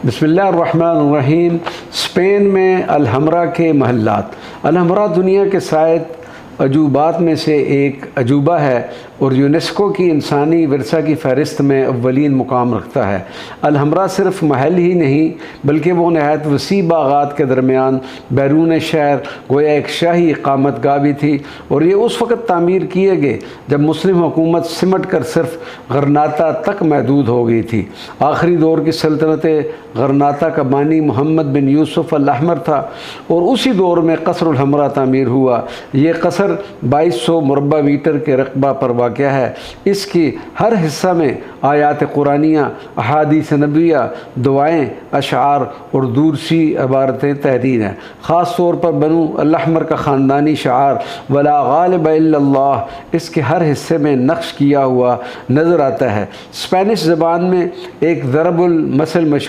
بسم اللہ الرحمن الرحیم۔ اسپین میں الحمرا کے محلات۔ الحمرا دنیا کے سائد عجوبات میں سے ایک عجوبہ ہے اور یونیسکو کی انسانی ورثہ کی فہرست میں اولین مقام رکھتا ہے۔ الحمرا صرف محل ہی نہیں بلکہ وہ نہایت وسیع باغات کے درمیان بیرون شہر گویا ایک شاہی اقامت گاہ بھی تھی، اور یہ اس وقت تعمیر کیے گئے جب مسلم حکومت سمٹ کر صرف غرناطہ تک محدود ہو گئی تھی۔ آخری دور کی سلطنت غرناطہ کا بانی محمد بن یوسف الاحمر تھا اور اسی دور میں قصر الحمرا تعمیر ہوا۔ یہ قصر 2200 مربع میٹر کے رقبہ پر واقع ہے۔ اس کی ہر حصہ میں آیات قرآنیہ، احادیث نبویہ، دعائیں، اشعار اور دوسری عبارتیں تحریر ہیں۔ خاص طور پر بنو الاحمر کا خاندانی شعار ولا غالب الا اللہ اس کے ہر حصے میں نقش کیا ہوا نظر آتا ہے۔ اسپینش زبان میں ایک ضرب المثل مشہور